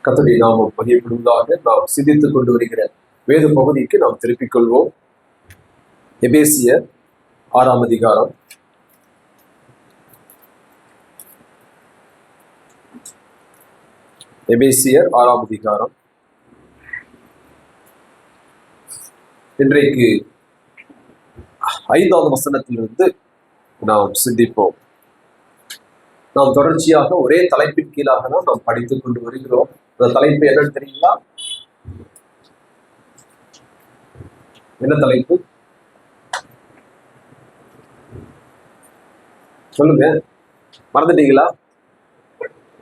கர்த்தருடைய நாமம் மகிமைப்படுவதாக. நாம் சிந்தித்துக் கொண்டு வருகிற வேத பகுதிக்கு நாம் திருப்பிக் கொள்வோம். எபேசியர் 6ஆம் அதிகாரம். எபேசியர் 6ஆம் அதிகாரம். இன்றைக்கு 5வது வசனத்திலிருந்து நாம் சிந்திப்போம். நாம் தொடர்ச்சியாக ஒரே தலைப்பின் கீழாக தான் நாம் படித்துக் கொண்டு வருகிறோம். அந்த தலைப்பு என்னன்னு தெரியுங்களா? என்ன தலைப்பு சொல்லுங்க, மறந்துட்டீங்களா?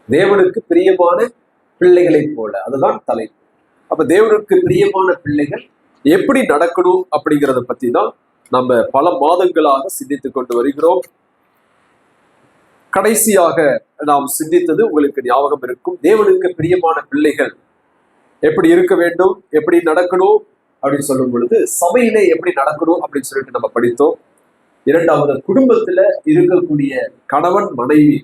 தேவனுக்கு பிரியமான பிள்ளைகளை போல, அதுதான் தலைப்பு. அப்ப தேவனுக்கு பிரியமான பிள்ளைகள் எப்படி நடக்கணும் அப்படிங்கிறத பத்தி தான் நம்ம பல மாதங்களாக சிந்தித்துக் கொண்டு வருகிறோம். கடைசியாக நாம் சிந்தித்தது உங்களுக்கு ஞாபகம் இருக்கும். தேவனுக்கு பிரியமான பிள்ளைகள் எப்படி இருக்க வேண்டும், எப்படி நடக்கணும் அப்படின்னு சொல்லும் பொழுது சபையிலே எப்படி நடக்கணும் அப்படின்னு சொல்லிட்டு நம்ம படித்தோம். இரண்டாவது, குடும்பத்துல இருக்கக்கூடிய கணவன் மனைவி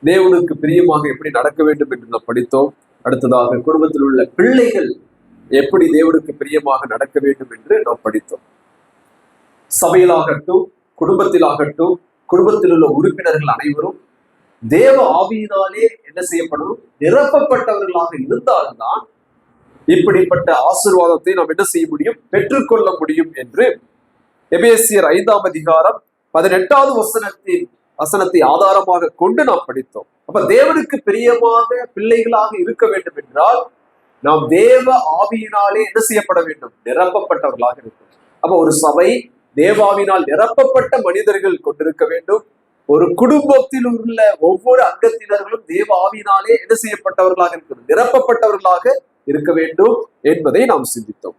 தேவனுக்கு பிரியமாக எப்படி நடக்க வேண்டும் என்று நாம் படித்தோம். அடுத்ததாக, குடும்பத்தில் உள்ள பிள்ளைகள் எப்படி தேவனுக்கு பிரியமாக நடக்க வேண்டும் என்று நாம் படித்தோம். சபையிலாகட்டும், குடும்பத்திலாகட்டும், குடும்பத்தில் உள்ள உறுப்பினர்கள் அனைவரும் தேவ ஆவியினாலே என்ன செய்யப்படணும்? நிரப்பப்பட்டவர்களாக இருந்தால்தான் இப்படிப்பட்ட ஆசீர்வாதத்தை நாம் என்ன செய்ய முடியும்? பெற்றுக்கொள்ள முடியும் என்று எபேசியர் 5ஆம் அதிகாரம் 18வது வசனத்தை ஆதாரமாக கொண்டு நாம் படித்தோம். அப்ப தேவனுக்கு பிரியமாக பிள்ளைகளாக இருக்க வேண்டும் என்றால் நாம் தேவ ஆவியினாலே என்ன செய்யப்பட வேண்டும்? நிரப்பப்பட்டவர்களாக இருக்கும். அப்ப ஒரு சபை தேவாவினால் நிரப்பப்பட்ட மனிதர்கள் கொண்டிருக்க வேண்டும். ஒரு குடும்பத்தில் உள்ள ஒவ்வொரு அங்கத்தினர்களும் தேவ ஆவியினாலே என்ன செய்யப்பட்டவர்களாக இருக்கிறது? நிரப்பப்பட்டவர்களாக இருக்க வேண்டும் என்பதை நாம் சிந்தித்தோம்.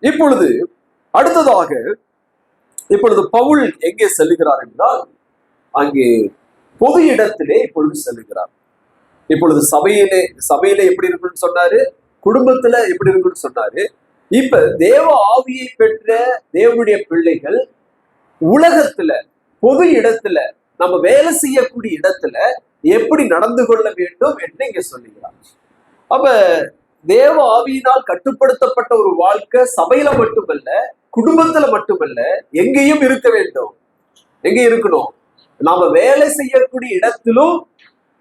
இப்பொழுது பவுல் எங்கே செல்லுகிறார் என்றால், அங்கே பொது இடத்திலே இப்பொழுது செல்லுகிறார். இப்பொழுது சபையிலே எப்படி இருக்குன்னு சொன்னாரு, குடும்பத்துல எப்படி இருக்குன்னு சொன்னாரு. இப்ப தேவ ஆவியை பெற்ற தேவனுடைய பிள்ளைகள் உலகத்துல, பொது இடத்துல, நம்ம வேலை செய்யக்கூடிய இடத்துல எப்படி நடந்து கொள்ள வேண்டும் என்று இங்க சொல்லுகிறார். அப்ப தேவ ஆவியினால் கட்டுப்படுத்தப்பட்ட ஒரு வாழ்க்கை சபையில மட்டுமல்ல, குடும்பத்துல மட்டுமல்ல, எங்கேயும் இருக்க வேண்டும். எங்க இருக்கணும்? நாம வேலை செய்யக்கூடிய இடத்திலும்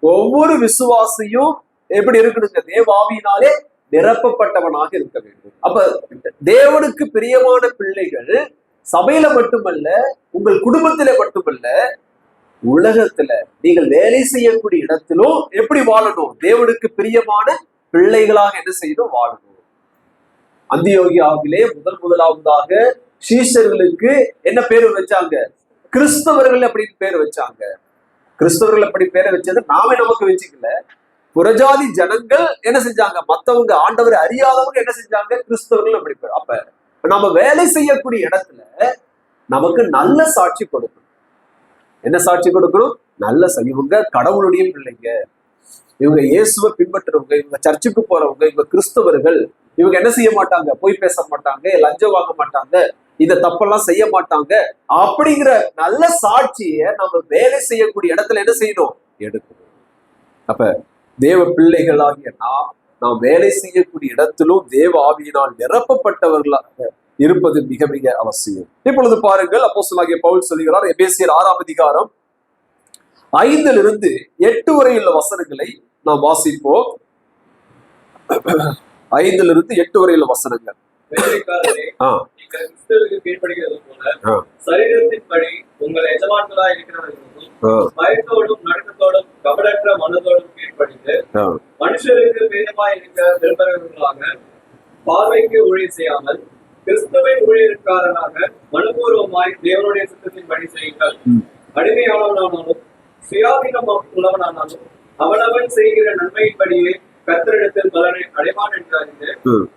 ஒவ்வொரு விசுவாசியும் எப்படி இருக்கணுங்க? தேவ ஆவியினாலே நிரப்பப்பட்டவனாக இருக்க வேண்டும். அப்ப தேவனுக்கு பிரியமான பிள்ளைகள் சபையில மட்டுமல்ல, உங்கள் குடும்பத்தில மட்டுமல்ல, உலகத்துல நீங்கள் வேலை செய்யக்கூடிய இடத்திலும் எப்படி வாழணும்? தேவனுக்கு பிரியமான பிள்ளைகளாக என்ன செய்யணும்? வாழணும். அந்தியோகியாவிலே முதலாவதாக சீஷர்களுக்கு என்ன பேரு வச்சாங்க? கிறிஸ்தவர்கள் அப்படின்னு பேர் வச்சாங்க. கிறிஸ்தவர்கள் அப்படி பேரை வச்சது நாமே நமக்கு வச்சுக்கல. புறஜாதி ஜனங்கள் என்ன செஞ்சாங்க? மத்தவங்க, ஆண்டவர் அறியாதவங்க என்ன செஞ்சாங்க? கிறிஸ்தவர்கள் அப்படி பேர். அப்ப நம்ம வேலை செய்யக்கூடிய இடத்துல நமக்கு நல்ல சாட்சி கொடுக்கணும். என்ன சாட்சி கொடுக்கணும்? நல்ல இவங்க கடவுளுடைய பிள்ளைங்க, இவங்க இயேசுவை பின்பற்றுறவங்க, இவங்க சர்ச்சுக்கு போறவங்க, இவங்க கிறிஸ்தவர்கள், இவங்க என்ன செய்ய மாட்டாங்க? பொய் பேச மாட்டாங்க, லஞ்சம் வாங்க மாட்டாங்க, இந்த தப்பெல்லாம் செய்ய மாட்டாங்க அப்படிங்கிற நல்ல சாட்சியை நம்ம வேலை செய்யக்கூடிய இடத்துல என்ன செய்யணும்? எடுக்கணும். அப்ப தேவ பிள்ளைகளாகிய நாம் வேலை செய்யக்கூடிய இடத்திலும் தேவ ஆவியினால் நிரப்பப்பட்டவர்களாக இருப்பது மிக மிக அவசியம். இப்பொழுது பாருங்கள், அப்போஸ்தலனாகிய பவுல் சொல்கிறார். எபேசியர் 6ஆம் அதிகாரம் 5லிருந்து 8 வரை உள்ள வசனங்களை நாம் வாசிப்போம். 5லிருந்து 8 வரை உள்ள வசனங்கள். கீழ்ப்படுகிறது போல சரீரத்தின்படி உங்கள் எஜமான்களாய் இருக்கிறவர்களுக்கும் பயத்தோடும் நடுக்கத்தோடும் கபடற்ற மனதோடும் கீழ்ப்படிந்து மனுஷருக்கு பிரியமாய் இருக்க விரும்புகிறவர்களாக பார்வைக்கு ஊழியம் செய்யாமல் கிறிஸ்துவின் ஊழியக்காரனாக மனப்பூர்வமாய் தேவனுடைய சித்தத்தின் பணி செய்யுங்கள். அடிமையானவனானாலும் சுயாதீனம் உள்ளவனானாலும் அவனவன் செய்கிற நன்மையின்படியே கர்த்தரிடத்தில் பலனை அடைவான் என்று அறிந்து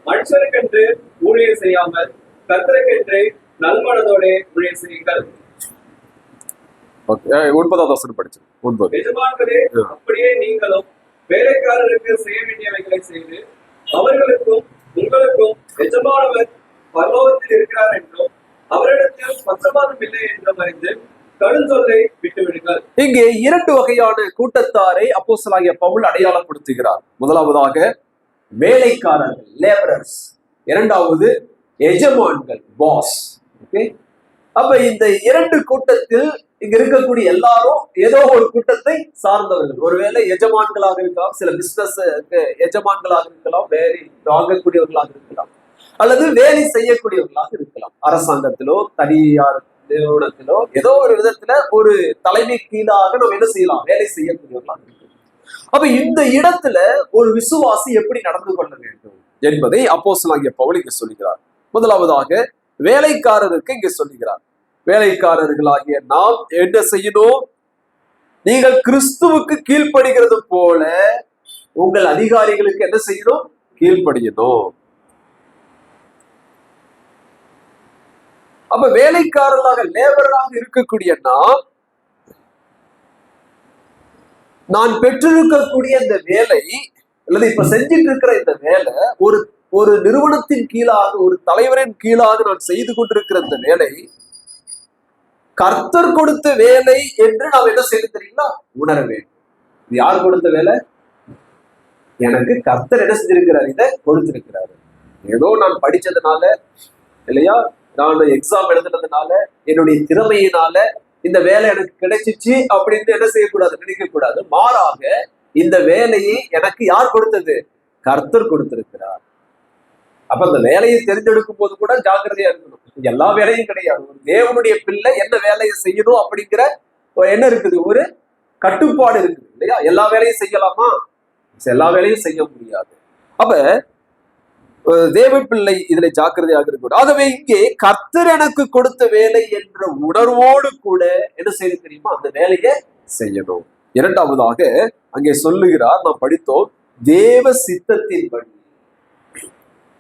மனுஷருக்கென்று ஊழியம் செய்யாமல் கர்த்தருக்கென்று நல்மனதோட ஊழியம் செய்யுங்கள். 9வது வசனம் படிச்சு. எஜமான்களே, அப்படியே நீங்களும் வேலைக்காரருக்கு செய்ய வேண்டியவைகளை செய்து அவர்களுக்கும் உங்களுக்கும் எஜமானவர் பரலோகத்தில் இருக்கிறார் என்றும் அவரிடத்தில் பட்சபாதம் இல்லை என்றும் அறிந்து கடுஞ்சொல்லை விட்டுவிடுங்கள். இங்கே 2 வகையான கூட்டத்தாரை அப்போஸ்தலனாகிய பவுல் அடையாளப்படுத்துகிறார். முதலாவதாக வேலைக்காரர்கள் லேபரர்ஸ், இரண்டாவது எஜமான்கள் பாஸ். ஓகே, அப்ப இந்த இரண்டு கூட்டத்தில் இங்க இருக்கக்கூடிய எல்லாரும் ஏதோ ஒரு கூட்டத்தை சார்ந்தவர்கள். ஒருவேளை எஜமான்களாக இருக்கலாம், சில பிசினஸ் எஜமான்களாக இருக்கலாம், வேலை வாங்கக்கூடியவர்களாக இருக்கலாம், அல்லது வேலை செய்யக்கூடியவர்களாக இருக்கலாம். அரசாங்கத்திலோ தனியார் நிறுவனத்திலோ ஏதோ ஒரு விதத்துல ஒரு தலைமை கீழாக நம்ம என்ன செய்யலாம், வேலை செய்யக்கூடியவர்களாக இருக்கலாம். அப்ப இந்த இடத்துல ஒரு விசுவாசி எப்படி நடந்து கொள்ள வேண்டும் என்பதை அப்போஸ்தலனாகிய பவுல் இங்க சொல்லுகிறார். முதலாவதாக வேலைக்காரருக்கு இங்க சொல்லுகிறார். வேலைக்காரர்களாகிய நாம் என்ன செய்யணும்? நீங்கள் கிறிஸ்துவுக்கு கீழ்ப்படுகிறது போல உங்கள் அதிகாரிகளுக்கு என்ன செய்யணும்? கீழ்ப்படியணும். அப்ப வேலைக்காரர்களாக லேபராக இருக்கக்கூடிய நான் பெற்றிருக்கக்கூடிய இந்த வேலை அல்லது இப்ப செஞ்சிட்டு இருக்கிற இந்த வேலை ஒரு ஒரு நிறுவனத்தின் கீழாக, ஒரு தலைவரின் கீழாக நான் செய்து கொண்டிருக்கிற இந்த வேலை கர்த்தர் கொடுத்த வேலை என்று நாம் என்ன செய்ய தெரியுங்களா, உணர வேண்டும். இது யார் கொடுத்த வேலை? எனக்கு கர்த்தர் என்ன செஞ்சிருக்கிறார், இதை கொடுத்திருக்கிறாரு. ஏதோ நான் படிச்சதுனால இல்லையா, நான் எக்ஸாம் எழுதுனதுனால, என்னுடைய திறமையினால இந்த வேலை எனக்கு கிடைச்சிச்சு அப்படின்னு என்ன செய்யக்கூடாது, நினைக்க கூடாது. மாறாக இந்த வேலையை எனக்கு யார் கொடுத்தது? கர்த்தர் கொடுத்திருக்கிறார். அப்ப அந்த வேலையை தெரிஞ்செடுக்கும் போது கூட ஜாக்கிரதையா இருக்கணும். எல்லா வேலையும் கிடையாது. ஒரு தேவனுடைய பிள்ளை என்ன வேலையை செய்யணும் அப்படிங்கிற என்ன இருக்குது, ஒரு கட்டுப்பாடு இருக்குது இல்லையா. எல்லா வேலையும் செய்யலாமா? எல்லா வேலையும் செய்ய முடியாது. அப்ப தேவ பிள்ளை இதுல ஜாக்கிரதையாக இருக்கணும். ஆகவே இங்கே கர்த்தர் எனக்கு கொடுத்த வேலை என்ற உணர்வோடு கூட என்ன செய்ய தெரியுமா, அந்த வேலையை செய்யணும். இரண்டாவதாக அங்கே சொல்லுகிறார், நாம் படித்தோம், தேவ சித்தத்தின்படி.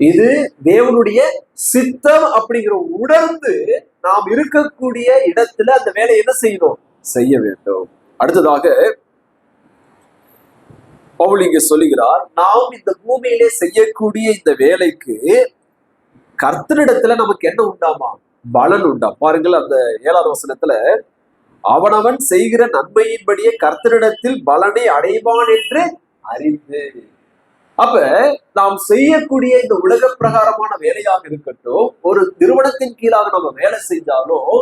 இது தேவனுடைய சித்தம் அப்படிங்கிற உணர்ந்து நாம் இருக்கக்கூடிய இடத்துல அந்த வேலையை என்ன செய்யணும், செய்ய வேண்டும். அடுத்ததாக பவுல் இங்க சொல்லுகிறார், நாம் இந்த பூமியிலே செய்யக்கூடிய இந்த வேலைக்கு கர்த்தரிடத்துல நமக்கு என்ன உண்டாமா, பலன் உண்டா. பாருங்கள், அந்த 7வது வசனத்துல அவனவன் செய்கிற நன்மையின்படியே கர்த்தரிடத்தில் பலனை அடைவான் என்று அறிந்து. அப்ப நாம் செய்யக்கூடிய இந்த உலக பிரகாரமான வேலையாக இருக்கட்டும், ஒரு நிறுவனத்தின் கீழாக நம்ம வேலை செஞ்சாலும்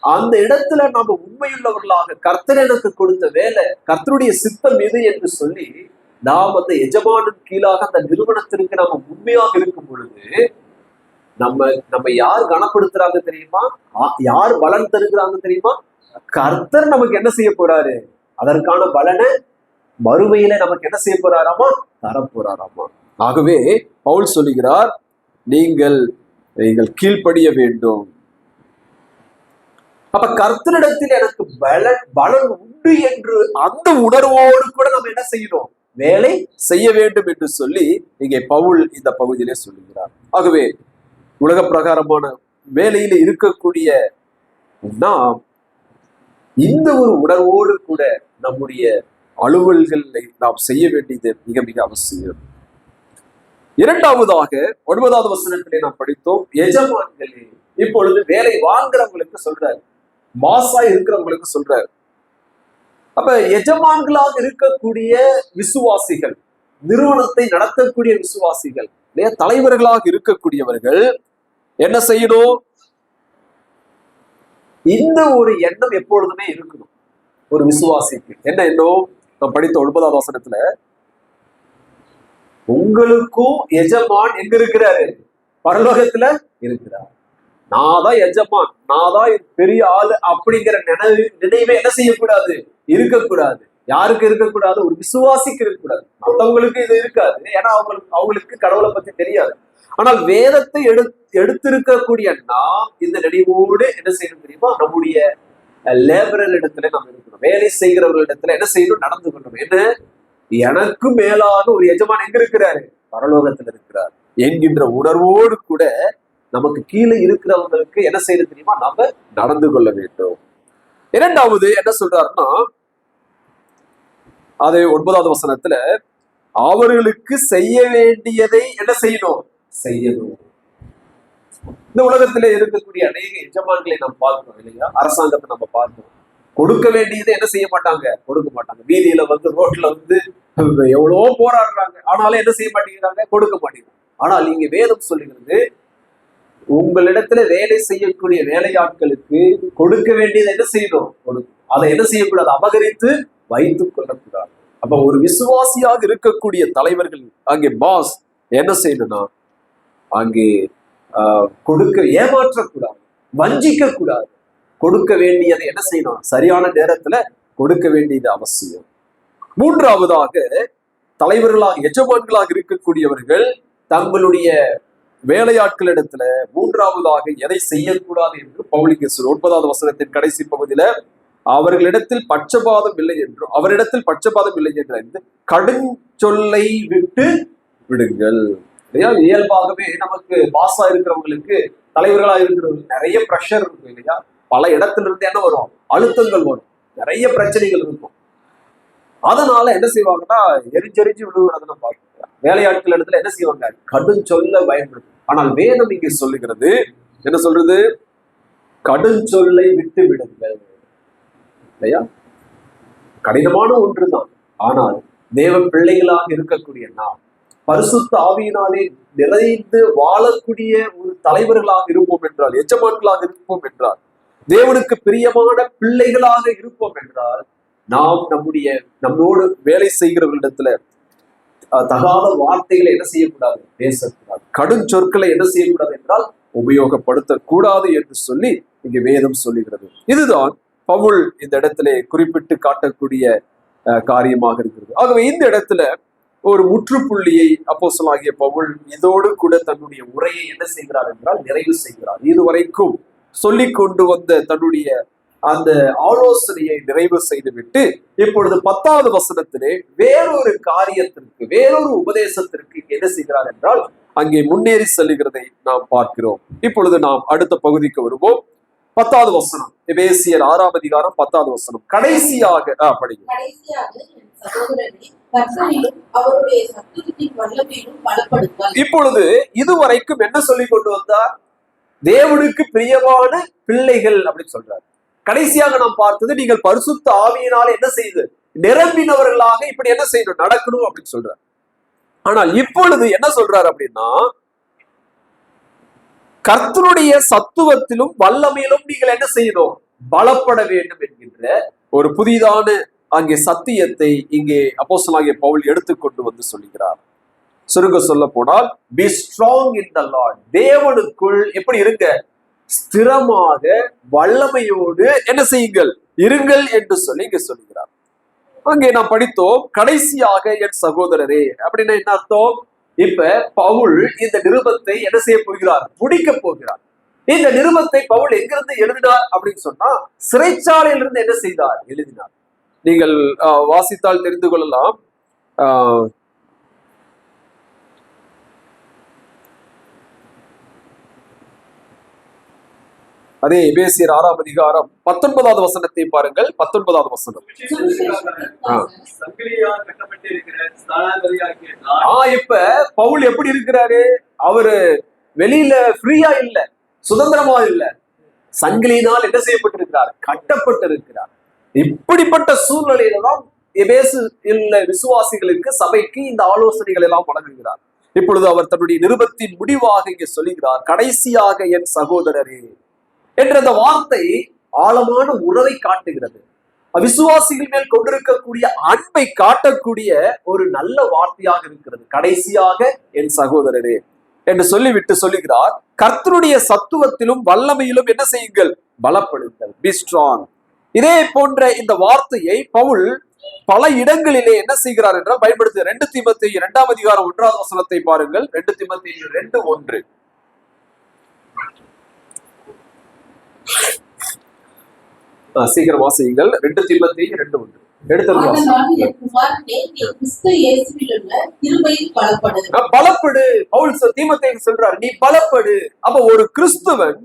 அந்த இடத்துல நம்ம உண்மையுள்ளவர்களாக கர்த்தர் எனக்கு கொடுத்த வேலை கர்த்தருடைய சித்தம் எது என்று சொல்லி நாம் அந்த எஜமானின் கீழாக அந்த நிறுவனத்திற்கு நம்ம உண்மையாக இருக்கும் பொழுது நம்ம யார் கனப்படுத்துறாங்க தெரியுமா, யார் பலன் தருகிறாங்க தெரியுமா? கர்த்தர் நமக்கு என்ன செய்ய போறாரு, அதற்கான பலனை மறுமையில நமக்கு என்ன செய்ய போறாராமா, தரப்போறாராமா. ஆகவே பவுல் சொல்லுகிறார், நீங்கள் கீழ்ப்படிய வேண்டும். அப்ப கர்த்தரிடத்தில் எனக்கு பலன் உண்டு என்று அந்த உணர்வோடு கூட நம்ம என்ன செய்யணும், வேலை செய்ய வேண்டும் என்று சொல்லி இங்கே பவுல் இந்த பகுதியிலே சொல்லுகிறார். ஆகவே உலக பிரகாரமான வேலையில இருக்கக்கூடிய நாம் இந்த ஒரு உணர்வோடு கூட நம்முடைய அலுவல்களை நாம் செய்ய வேண்டியது மிக மிக அவசியம். இரண்டாவதாக 9வது வசனத்திலே நாம் படித்தோம், எஜமான்களே. இப்பொழுது வேலை வாங்குறவங்களுக்கு சொல்றாரு, பாஸா இருக்கிறவங்களுக்கு சொல்றாரு. அப்ப எஜமான்களாக இருக்கக்கூடிய விசுவாசிகள், நிறுவனத்தை நடத்தக்கூடிய விசுவாசிகள், தலைவர்களாக இருக்கக்கூடியவர்கள் என்ன செய்யணும்? இந்த ஒரு எண்ணம் எப்பொழுதுமே இருக்கணும் ஒரு விசுவாசிக்கு. என்ன எண்ணம்? நாம் படித்த 9வது வசனத்துல, உங்களுக்கும் எஜமான் எங்க இருக்கிறாரு, பரலோகத்துல இருக்கிறார். நான் தான் எஜமான், நான் தான் பெரிய ஆளு அப்படிங்கிற நினைவே என்ன செய்யக்கூடாது, இருக்கக்கூடாது. யாருக்கு இருக்கக்கூடாது? ஒரு விசுவாசிக்கு இருக்கக்கூடாது. மற்றவங்களுக்கு இது இருக்காது, ஏன்னா அவங்களுக்கு கடவுளை பத்தி தெரியாது. ஆனால் வேதத்தை எடுத்திருக்கக்கூடிய நாம் இந்த நினைவோடு என்ன செய்யணும் தெரியுமா, நம்முடைய லேபரர் இடத்துல நம்ம இருக்கணும், வேலை செய்கிறவர்களிடத்துல என்ன செய்யணும், நடந்து கொள்ளணும். என்ன, எனக்கு மேலாக ஒரு எஜமான் எங்க இருக்கிறாரு, பரலோகத்துல இருக்கிறார் என்கின்ற உணர்வோடு கூட நமக்கு கீழே இருக்கிறவங்களுக்கு என்ன செய்யணும் தெரியுமா, நாம நடந்து கொள்ள வேண்டும். இரண்டாவது என்ன சொல்றாருன்னா, அது 9வது வசனத்துல, அவர்களுக்கு செய்ய வேண்டியதை என்ன செய்யணும், செய்யணும். இந்த உலகத்திலே இருக்கக்கூடிய அநேக எஜமான்களை நாம் பார்க்கிறோம் இல்லையா, அரசாங்கத்தை நம்ம பார்க்கிறோம். கொடுக்க வேண்டியதை என்ன செய்ய மாட்டாங்க, கொடுக்க மாட்டாங்க. வீதியில ரோட்ல எவ்வளவோ போராடுறாங்க, ஆனாலும் என்ன செய்ய மாட்டேங்கிறாங்க, கொடுக்க மாட்டேங்கிறாங்க. ஆனால் இங்க வேதம் சொல்லுகிறது, உங்களிடத்துல வேலை செய்யக்கூடிய வேலையாட்களுக்கு கொடுக்க வேண்டியதை என்ன செய்யணும், கொடுக்கும். அதை என்ன செய்யக்கூடாது, அபகரித்து வைத்துக் கொள்ளக்கூடாது. அப்ப ஒரு விசுவாசியாக இருக்கக்கூடிய தலைவர்கள், அங்கே பாஸ் என்ன செய்யணும்னா, அங்கே கொடுக்க, ஏமாற்றக்கூடாது, வஞ்சிக்க கூடாது. கொடுக்க வேண்டியதை என்ன செய்யணும், சரியான நேரத்துல கொடுக்க வேண்டியது அவசியம். மூன்றாவதாக, தலைவர்களாக எஜமான்களாக இருக்கக்கூடியவர்கள் தங்களுடைய வேலையாட்களிடத்துல மூன்றாவதாக எதை செய்யக்கூடாது என்று பவுல் இங்கே 9வது வசனத்தின் கடைசி பகுதியில, அவர்களிடத்தில் பட்சபாதம் இல்லை என்றும் அவரிடத்தில் பட்சபாதம் இல்லை என்று கடும் சொல்லை விட்டு விடுங்கள். இல்லையா? இயல்பாகவே நமக்கு பாஸா இருக்கிறவங்களுக்கு, தலைவர்களா இருக்கிறவங்களுக்கு நிறைய ப்ரெஷர் இருக்கும் இல்லையா? பல இடத்துல இருந்து என்ன வரும், அழுத்தங்கள் வரும், நிறைய பிரச்சனைகள் இருக்கும். அதனால என்ன செய்வாங்கன்னா, எரிஞ்செறிஞ்சு விடுவதை நம்ம பார்க்கலாம். வேலையாட்கள் இடத்துல என்ன செய்வாங்க, கடும் சொல்ல பயன்படுத்தும். ஆனால் வேதம் இங்கே சொல்லுகிறது, என்ன சொல்றது, கடும் சொல்லை விட்டு விடுங்கள். இல்லையா? கடினமான ஒன்றுதான். ஆனால் தேவ பிள்ளைகளாக இருக்கக்கூடிய நாம் பரிசுத்த ஆவியினாலே நிறைந்து வாழக்கூடிய ஒரு தலைவர்களாக இருப்போம் என்றால், எஜமான்களாக இருப்போம் என்றால், தேவனுக்கு பிரியமான பிள்ளைகளாக இருப்போம் என்றால், நாம் நம்மோடு வேலை செய்கிறவர்களிடத்துல தகாத வார்த்தைகளை என்ன செய்யக்கூடாது, பேசக்கூடாது. கடும் சொற்களை என்ன செய்யக்கூடாது என்றால் உபயோகப்படுத்தக்கூடாது என்று சொல்லி இங்கு வேதம் சொல்லுகிறது. இதுதான் பவுல் இந்த இடத்துல குறிப்பிட்டு காட்டக்கூடிய காரியமாக இருக்கிறது. ஆகவே இந்த இடத்துல ஒரு முற்றுப்புள்ளியை அப்போஸ்தலனாகிய பவுல் இதோடு கூட தன்னுடைய உரையை என்ன செய்கிறார் என்றால் நிறைவு செய்கிறார். இதுவரைக்கும் சொல்லி கொண்டு வந்த தன்னுடைய அந்த ஆலோசனையை நிறைவு செய்துவிட்டு இப்பொழுது 10வது வசனத்திலே வேறொரு காரியத்திற்கு, வேறொரு உபதேசத்திற்கு என்ன செய்கிறார் என்றால் அங்கே முன்னேறி செல்லுகிறதை நாம் பார்க்கிறோம். இப்பொழுது நாம் அடுத்த பகுதிக்கு வருவோம். 10வது வசனம், எபேசியர் 6ஆம் அதிகாரம் 10வது வசனம். கடைசியாக படிங்க. இப்பொழுது இதுவரைக்கும் என்ன சொல்லி கொண்டு வந்தார், தேவனுக்கு பிரியமான பிள்ளைகள் அப்படின்னு சொல்றாரு. கடைசியாக நாம் பார்த்தது, நீங்கள் பரிசுத்த ஆவியினால என்ன செய்து நிரம்பினவர்களாக இப்படி என்ன செய்யணும், நடக்கணும் அப்படின்னு சொல்றாரு. ஆனால் இப்பொழுது என்ன சொல்றாரு அப்படின்னா, கர்த்தருடைய சத்துவத்திலும் வல்லமையிலும் நீங்கள் என்ன செய்யணும், பலப்பட வேண்டும் என்கின்ற ஒரு புதிதான அங்கே சத்தியத்தை இங்கே அப்போஸ்தலனாகிய பவுல் எடுத்துக்கொண்டு வந்து சொல்லுகிறார். சுருங்க சொல்ல போனால், be strong in the Lord, தேவனுக்குள் எப்படி இருங்க, ஸ்திரமாக வல்லமையோடு என்ன செய்யுங்கள், இருங்கள் என்று சொல்லி இங்க சொல்லுகிறார். அங்கே நாம் படித்தோம், கடைசியாக என் சகோதரரே அப்படின்னா என்ன அர்த்தம்? இப்ப பவுல் இந்த நிருபத்தை என்ன செய்ய போகிறார், முடிக்க போகிறார். இந்த நிருபத்தை பவுல் எங்கிருந்து எழுதினார் அப்படின்னு சொன்னா, சிறைச்சாலையிலிருந்து என்ன செய்தார், எழுதினார். நீங்கள் வாசித்தால் தெரிந்து கொள்ளலாம். அதே எபேசியர் 6ஆம் அதிகாரம் 19வது வசனத்தை பாருங்கள். 19வது வசனம். இப்ப பவுல் எப்படி இருக்கிறாரு, அவரு வெளியில ஃப்ரீயா இல்ல, சுதந்திரமா இல்ல, சங்கிலியினால் என்ன செய்யப்பட்டிருக்கிறார், கட்டப்பட்டிருக்கிறார். இப்படிப்பட்ட சூழ்நிலையில தான் எபேசு விசுவாசிகளுக்கு, சபைக்கு இந்த ஆலோசனைகள் எல்லாம் வழங்குகிறார். இப்பொழுது அவர் தன்னுடைய நிருபத்தின் முடிவாக இங்கே சொல்லுகிறார், கடைசியாக என் சகோதரரே என்ற அந்த வார்த்தை ஆழமான உறவை காட்டுகிறது. விசுவாசிகள் மேல் கொண்டிருக்கக்கூடிய அன்பை காட்டக்கூடிய ஒரு நல்ல வார்த்தையாக இருக்கிறது. கடைசியாக என் சகோதரரே என்று சொல்லிவிட்டு சொல்லுகிறார், கர்த்தருடைய சத்துவத்திலும் வல்லமையிலும் என்ன செய்யுங்கள், பலப்படுங்கள், பி ஸ்ட்ராங். இதே போன்ற இந்த வார்த்தையை பவுல் பல இடங்களிலே என்ன செய்கிறார் என்றால் பயன்படுத்த. 2 தீமோத்தேயு 2ஆம் அதிகாரம் 1வது வசனத்தை பாருங்கள். 2 தீமோத்தேயு 2:1. சீக்கிரம் வாசியுங்கள். 2 தீமோத்தேயு 2:1 பலப்படு. பவுல் தீமோத்தேயுக்கு சொல்றாரு, நீ பலப்படு. அப்ப ஒரு கிறிஸ்துவன்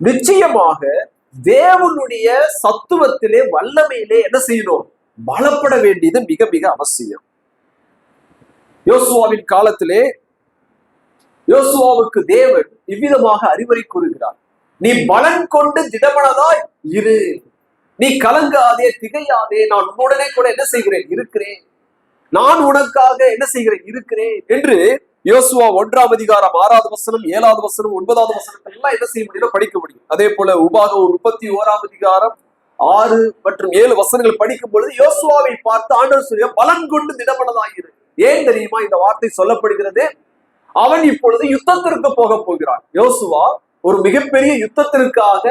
நிச்சயமாக தேவனுடைய சத்துவத்திலே, வல்லமையிலே என்ன செய்யணும், பலப்பட வேண்டியது மிக மிக அவசியம். யோசுவாவின் காலத்திலே யோசுவாவுக்கு தேவன் இவ்விதமாக அறிவுரை கூறுகிறார், நீ பலன் கொண்டு திடமனதாய் இரு, நீ கலங்காதே, திகையாதே, நான் உன்னுடனே கூட என்ன செய்கிறேன், இருக்கிறேன். நான் உனக்காக என்ன செய்கிறேன், இருக்கிறேன் என்று யோசுவா 1ஆம் அதிகாரம் 6வது வசனம் 7வது வசனம் 9வது வசனத்தை எல்லாம் என்ன செய்ய முடியும், படிக்க முடியும். அதே போல உபாகமம் 31ஆம் அதிகாரம் 6 மற்றும் 7 வசனங்கள் படிக்கும் பொழுது யோசுவாவை பார்த்து ஆண்டவர் சொல்ல பலன் கொண்டு திடமனதாகிறது. ஏன் தெரியுமா இந்த வார்த்தை சொல்லப்படுகிறது? அவன் இப்பொழுது யுத்தத்திற்கு போக போகிறான். யோசுவா ஒரு மிகப்பெரிய யுத்தத்திற்காக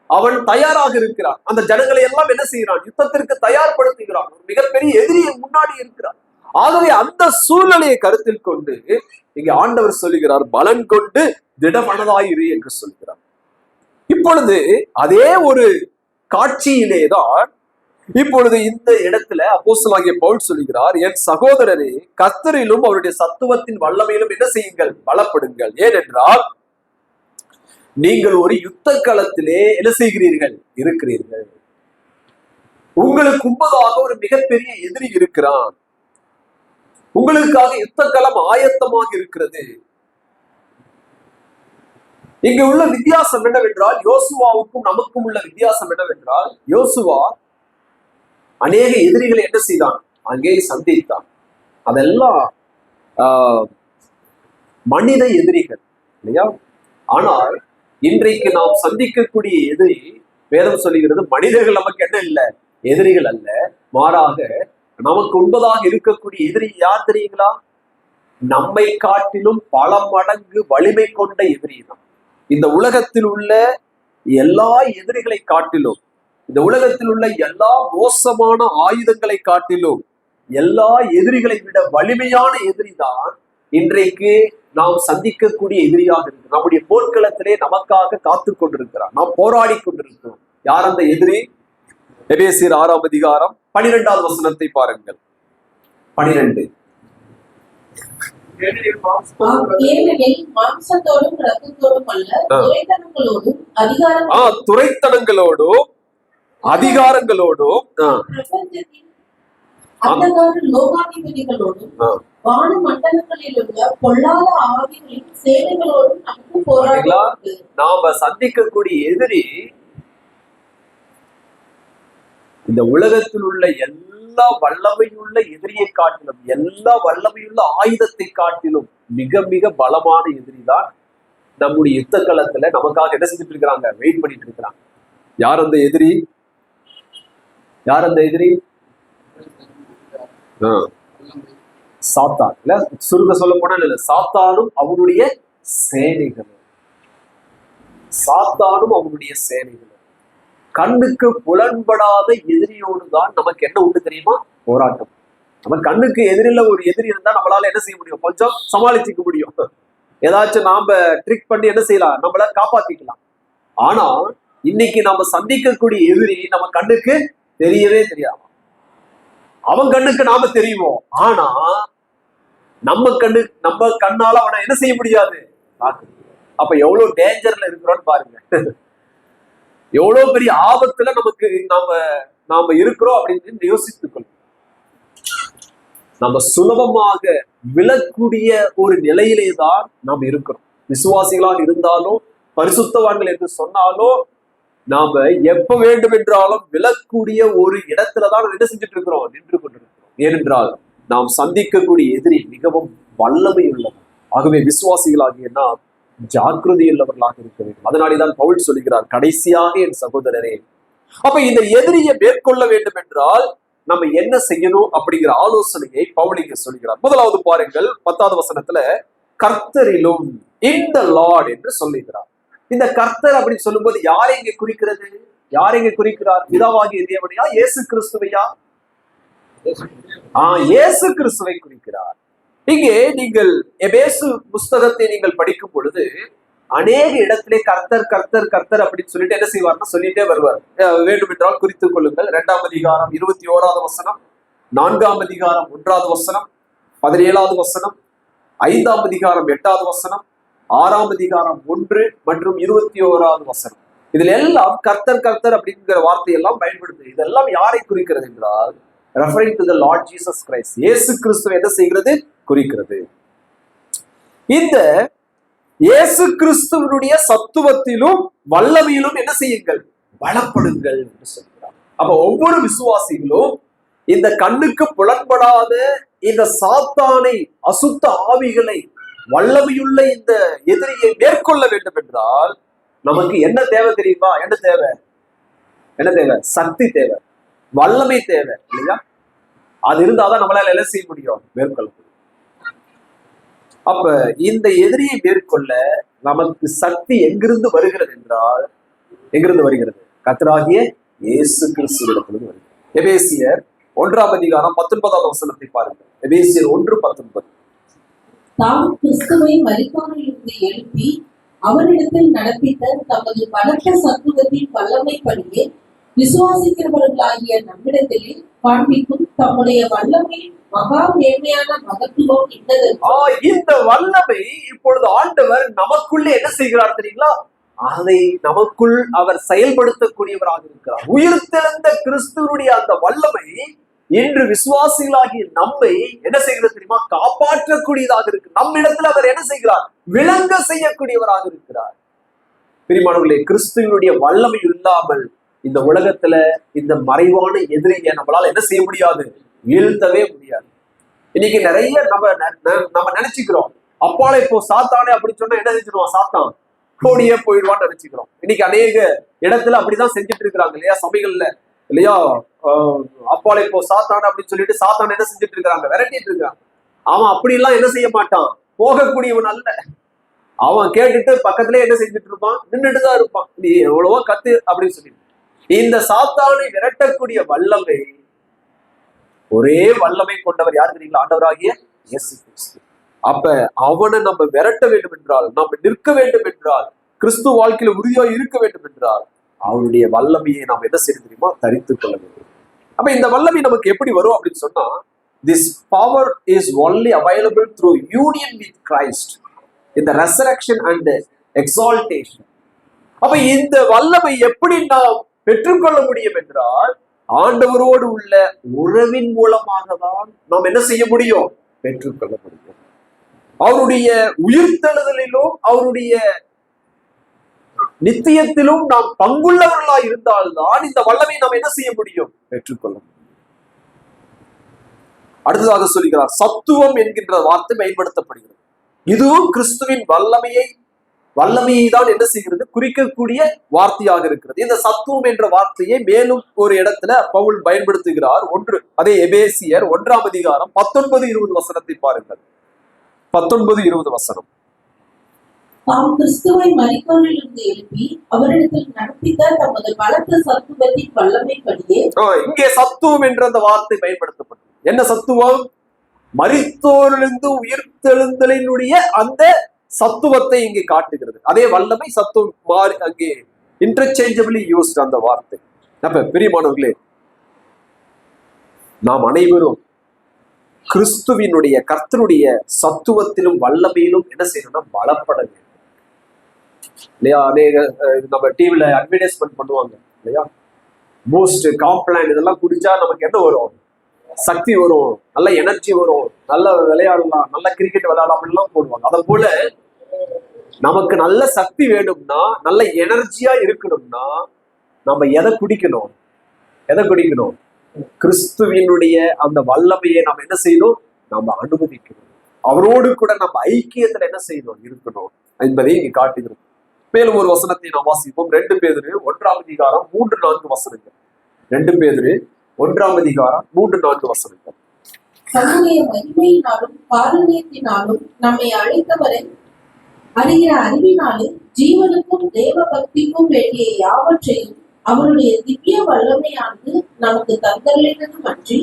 அவன் தயாராக இருக்கிறான். அந்த ஜனங்களை எல்லாம் என்ன செய்கிறான், யுத்தத்திற்கு தயார்படுத்துகிறான். ஒரு மிகப்பெரிய எதிரியை முன்னாடி இருக்கிறான். ஆகவே அந்த சூழ்நிலையை கருத்தில் கொண்டு இங்க ஆண்டவர் சொல்லுகிறார், பலன் கொண்டு திடமனதாயிரு என்று சொல்கிறார். இப்பொழுது அதே ஒரு காட்சியிலேதான் இப்பொழுது இந்த இடத்துல அப்போஸ்தலனாகிய பவுல் சொல்லுகிறார், என் சகோதரரே, கர்த்தரிலும் அவருடைய சத்துவத்தின் வல்லமையிலும் என்ன செய்யுங்கள், பலப்படுங்கள். ஏனென்றால் நீங்கள் ஒரு யுத்த களத்திலே என்ன செய்கிறீர்கள், இருக்கிறீர்கள். உங்களுக்கு முன்பதாக ஒரு மிகப்பெரிய எதிரி இருக்கிறான். உங்களுக்காக யுத்த களம் ஆயத்தமாக இருக்கிறது. இங்க உள்ள வித்தியாசம் என்னவென்றால், யோசுவாவுக்கும் நமக்கும் உள்ள வித்தியாசம் என்னவென்றால், யோசுவா அநேக எதிரிகளை என்ன செய்தான், அங்கே சந்தித்தான். அதெல்லாம் மனித எதிரிகள் இல்லையா? ஆனால் இன்றைக்கு நாம் சந்திக்கக்கூடிய எதிரி, வேதம் சொல்லுகிறது, மனிதர்கள் நமக்கு என்ன இல்லை, எதிரிகள் அல்ல. மாறாக நமக்கு உண்பதாக இருக்கக்கூடிய எதிரி யார் தெரியுங்களா? நம்மை காட்டிலும் பல மடங்கு வலிமை கொண்ட எதிரி தான். இந்த உலகத்தில் உள்ள எல்லா எதிரிகளை காட்டிலும், இந்த உலகத்தில் உள்ள எல்லா மோசமான ஆயுதங்களை காட்டிலும், எல்லா எதிரிகளை விட வலிமையான எதிரி தான் இன்றைக்கு நாம் சந்திக்கக்கூடிய எதிரியாக இருக்கு. நம்முடைய போர்க்களத்திலே நமக்காக காத்து கொண்டிருக்கிறார். நாம் போராடி கொண்டிருக்கிறோம். யார் அந்த எதிரி? எபேசியர் 6ஆம் அதிகாரம் 12வது வசனத்தை பாருங்கள். 12. ஏனெனில் மாம்சத்தோடும் இரத்தத்தோடும் அல்ல, துரைத்தனங்களோடும் அதிகாரங்களோடும் அந்தகார லோகாதிபதிகளோடும் வான மண்டலங்களில் உள்ள பொல்லாத ஆவிகளின் சேனைகளோடும் நமக்கு போராடுகிறது. நாம சந்திக்கக்கூடிய எதிரி இந்த உலகத்தில் உள்ள எல்லா வல்லமையுள்ள எதிரியை காட்டிலும், எல்லா வல்லமையுள்ள ஆயுதத்தை காட்டிலும் மிக மிக பலமான எதிரி தான் நம்முடைய யுத்த களத்துல நமக்காக என்ன செஞ்சுட்டு இருக்கிறாங்க, வெயிட் பண்ணிட்டு இருக்கிறாங்க. யார் அந்த எதிரி? யார் அந்த எதிரி? சாத்தான். இல்ல, சுருங்க சொல்ல போனா இல்ல, சாத்தானும் அவனுடைய சேனைகளும். சாத்தானும் அவனுடைய சேனைகளும். கண்ணுக்கு புலன்படாத எதிரியோடு தான் நமக்கு என்ன உண்டு தெரியுமா, போராட்டம். நம்ம கண்ணுக்கு எதிரில ஒரு எதிரி இருந்தா நம்மளால என்ன செய்ய முடியும், கொஞ்சம் சமாளிச்சுக்க முடியும். ஏதாச்சும் நாம ட்ரிக் பண்ணி என்ன செய்யலாம், நம்மள காப்பாத்திக்கலாம். ஆனா இன்னைக்கு நாம சந்திக்கக்கூடிய எதிரி நம்ம கண்ணுக்கு தெரியவே தெரியாது. அவன் கண்ணுக்கு நாம தெரியுவோம், ஆனா நம்ம கண்ணால அவனை என்ன செய்ய முடியாது. அப்ப எவ்வளவு டேஞ்சர்ல இருக்கிறோம்னு பாருங்க. எவ்வளவு பெரிய ஆபத்துல நமக்கு நாம இருக்கிறோம் அப்படின்னு யோசித்துக்கொள்ளும். நம்ம சுலபமாக விழக்கூடிய ஒரு நிலையிலே தான் நாம் இருக்கிறோம். விசுவாசிகளாக இருந்தாலும், பரிசுத்தவான்கள் என்று சொன்னாலும், நாம எப்ப வேண்டும் என்றாலும் விழக்கூடிய ஒரு இடத்துலதான் என்ன செஞ்சுட்டு இருக்கிறோம், நின்று கொண்டிருக்கிறோம். ஏனென்றால் நாம் சந்திக்கக்கூடிய எதிரி மிகவும் வல்லமை உள்ளவர். ஆகவே விசுவாசிகளாகிய நாம் ஜாக்கிரதை உள்ளவர்களாக இருக்க வேண்டும். அதனாலேதான் பவுல் சொல்லுகிறார், கடைசியாக என் சகோதரரே. அப்ப இந்த எதிரியை மேற்கொள்ள வேண்டும் என்றால் நம்ம என்ன செய்யணும் அப்படிங்கிற ஆலோசனையை பவுல் இங்க சொல்லுகிறார். முதலாவது பாருங்கள், 10வது வசனத்துல கர்த்தரிலும் இன் தி லார்ட் என்று சொல்லுகிறார். இந்த கர்த்தர் அப்படின்னு சொல்லும்போது யாரை இங்க குறிக்கிறது? யாரை இங்க குறிக்கிறார்? பிதாவாகிய தேவனையா, இயேசு கிறிஸ்துவையா? இயேசு கிறிஸ்துவை குறிக்கிறார். இங்கே நீங்கள் எபேசு புஸ்தகத்தை நீங்கள் படிக்கும் பொழுது அநேக இடத்திலே கர்த்தர் கர்த்தர் கர்த்தர் அப்படின்னு சொல்லிட்டு என்ன செய்வார்னா சொல்லிட்டே வருவார். வேண்டும் என்றால் குறித்துக் கொள்ளுங்கள். 2ஆம் அதிகாரம் 21வது வசனம், 4ஆம் அதிகாரம் 1வது வசனம், 17வது வசனம், 5ஆம் அதிகாரம் 8வது வசனம், 6ஆம் அதிகாரம் 1 மற்றும் 21வது வசனம். இதுல எல்லாம் கர்த்தர் கர்த்தர் அப்படிங்கிற வார்த்தையெல்லாம் பயன்படுத்துது. இதெல்லாம் யாரை குறிக்கிறது என்றால் referring to the Lord Jesus Christ. இயேசு கிறிஸ்துவை என்ன செய்கிறது, குறிக்கிறது. இந்த இயேசு கிறிஸ்துவனுடைய சத்துவத்திலும் வல்லமையிலும் என்ன செய்யுங்கள், பலப்படுங்கள் என்று சொல்கிறார். அப்ப ஒவ்வொரு விசுவாசிகளும் இந்த கண்ணுக்கு புலன்படாத இந்த சாத்தானை, அசுத்த ஆவிகளை, வல்லமையுள்ள இந்த எதிரியை மேற்கொள்ள வேண்டும் என்றால் நமக்கு என்ன தேவை தெரியுமா? என்ன தேவை? சக்தி தேவை, வல்லமை தேவை இல்லையா? அது இருந்தாதான் நம்மளால என்ன செய்ய முடியும்? மேற்கொள்ள முடியும். அப்ப இந்த எதிரியை மேற்கொள்ள நமக்கு சக்தி எங்கிருந்து வருகிறது என்றால், எங்கிருந்து வருகிறது? கர்த்தராகிய இயேசு கிறிஸ்துவிடத்திலிருந்து வருகிறது. எபேசியர் 1:19 பாருங்கள். எபேசியர் 1:19. தாம் கிறிஸ்துவை மரித்தோரிலிருந்து எழுப்பி அவரிடத்தில் நடப்பித்த தமது பலத்த சத்துவத்தின் வல்லமைப்படியே விசுவாசிக்கிறவர்களாகிய நம்மிடத்திலே காண்பிக்கும் தம்முடைய வல்லமை மகா மேன்மையான மகத்துவம் இந்த வல்லமை இப்பொழுது ஆண்டவர் நமக்குள்ளே என்ன செய்கிறார் தெரியுங்களா? அதை நமக்குள் அவர் செயல்படுத்தக்கூடியவராக இருக்கிறார். உயிர்த்தெழுந்த கிறிஸ்துவனுடைய அந்த வல்லமை இன்று விசுவாசிகளாகிய நம்மை என்ன செய்கிறது தெரியுமா? காப்பாற்றக்கூடியதாக இருக்கு. நம்மிடத்துல அவர் என்ன செய்கிறார்? விளங்க செய்யக்கூடியவராக இருக்கிறார். பிரியமானவர்களே, கிறிஸ்துவனுடைய வல்லமை இல்லாமல் இந்த உலகத்துல இந்த மறைவான எதிரியை நம்மளால என்ன செய்ய முடியாது? வீழ்த்தவே முடியாது. இன்னைக்கு நிறைய நம்ம நினைச்சுக்கிறோம், அப்பால இப்போ சாத்தானே அப்படின்னு சொன்னா என்ன செஞ்சிருவான்? சாத்தான் கோடியே போயிடுவான்னு நினைச்சுக்கிறோம். இன்னைக்கு அநேக இடத்துல அப்படிதான் செஞ்சுட்டு இருக்கிறாங்க இல்லையா? சபைகள்ல இல்லையா? அப்பால இப்போ சாத்தானே அப்படின்னு சொல்லிட்டு சாத்தான என்ன செஞ்சுட்டு இருக்கிறாங்க? விரட்டிட்டு இருக்காங்க. அவன் அப்படி எல்லாம் என்ன செய்ய மாட்டான், போகக்கூடியவன் அல்ல. அவன் கேட்டுட்டு பக்கத்திலே என்ன செஞ்சுட்டு இருப்பான்? நின்றுட்டுதான் இருப்பான். நீ எவ்வளவோ கத்து அப்படின்னு சொல்லிட்டு. இந்த சாத்தானை விரட்டக்கூடிய வல்லமை, ஒரே வல்லமை கொண்டவர் யார் தெரியுங்களா? ஆண்டவராகிய இயேசு கிறிஸ்து. அப்ப அவனை நம்ம விரட்ட வேண்டும் என்றால், நம்ம நிற்க வேண்டும் என்றால், கிறிஸ்து வாழ்க்கையில உறுதியா இருக்க வேண்டும் என்றால், அவருடைய வல்லமையை நாம் என்ன செய்ய தெரியுமா? தரித்துக் கொள்ள வேண்டும். அப்ப இந்த வல்லமை நமக்கு எப்படி வரும் அப்படின்னு சொன்னா, this power is only available through union with Christ in the resurrection and exaltation. அப்ப இந்த வல்லமை எப்படி நாம் பெற்றுக்கொள்ள முடியும் என்றால், ஆண்டவரோடு உள்ள உறவின் மூலமாக தான் நாம் என்ன செய்ய முடியும்? பெற்றுக்கொள்ள முடியும். அவருடைய உயிர்த்தெழுதலிலும் அவருடைய நித்தியத்திலும் நாம் பங்குள்ளவர்களாய் இருந்தால்தான் இந்த வல்லமை நாம் என்ன செய்ய முடியும்? பெற்றுக்கொள்ள முடியும். அடுத்ததாக சொல்கிறார், சத்துவம் என்கின்ற வார்த்தை பயன்படுத்தப்படுகிறது. இதுவும் கிறிஸ்துவின் வல்லமையை தான் என்ன செய்கிறது? குறிக்கக்கூடிய வார்த்தையாக இருக்கிறது. இந்த சத்துவம் என்ற வார்த்தையை மேலும் ஒரு இடத்துல பவுல் பயன்படுத்துகிறார். அதே எபேசியர் 1:19-20 பாருங்கள். 19-20. தாம் கிறிஸ்துவை மரித்தோரிலிருந்து எழுப்பி அவரிடத்தில் நடப்பித்த தமது பலத்த சத்துவத்தின் வல்லமைப்படியே. இங்கே சத்துவம் என்ற அந்த வார்த்தை பயன்படுத்தப்பட்டது. என்ன சத்துவம்? மரித்தோரிலிருந்து உயிர்த்தெழுந்தலினுடைய அந்த சத்துவத்தை இங்கே காட்டுகிறது. அதே வல்லமை சத்துவம் மாறி அங்கே இன்டர்சேஞ்சபிளி யூஸ்ட் அந்த வார்த்தை. அப்ப பிரியமானவர்களே, நாம் அனைவரும் கிறிஸ்துவினுடைய கர்த்தருடைய சத்துவத்திலும் வல்லமையிலும் என்ன செய்யணும்னா பலப்பட வேண்டும் இல்லையா? அநேக நம்ம டிவில அட்வர்டைஸ்மெண்ட் பண்ணுவாங்க இல்லையா? பூஸ்ட், காம்ப்ளான் இதெல்லாம் குடிச்சா நமக்கு என்ன வரும்? சக்தி வரும், நல்ல எனர்ஜி வரும், நல்ல விளையாடலாம், நல்ல கிரிக்கெட் விளையாடலாம் அப்படிலாம் போடுவாங்க. அதை போல நமக்கு நல்ல சக்தி வேணும்னா, நல்ல எனர்ஜியா இருக்கணும்னா நம்ம எதை குடிக்கணும்? கிறிஸ்துவினுடைய அந்த வல்லமையை நம்ம என்ன செய்யணும்? நம்ம அனுமதிக்கணும். அவரோடு கூட நம்ம ஐக்கியத்துல என்ன செய்யணும்? இருக்கணும் என்பதை இங்க காட்டுகிறோம். மேலும் ஒரு வசனத்தை நாம் வாசிப்போம். 2 பேதுரு 1:3-4. 2 பேதுரு 1:3-4. தம்முடைய மகிமையினாலும் காருண்யத்தினாலும் நம்மை அழைத்தவரை அறிகிற அறிவினாலும் ஜீவனுக்கும் தேவ பக்திக்கும் வேண்டிய யாவற்றையும் அவருடைய திவ்ய வல்லமையானது நமக்கு தந்தளினதும் அன்றி,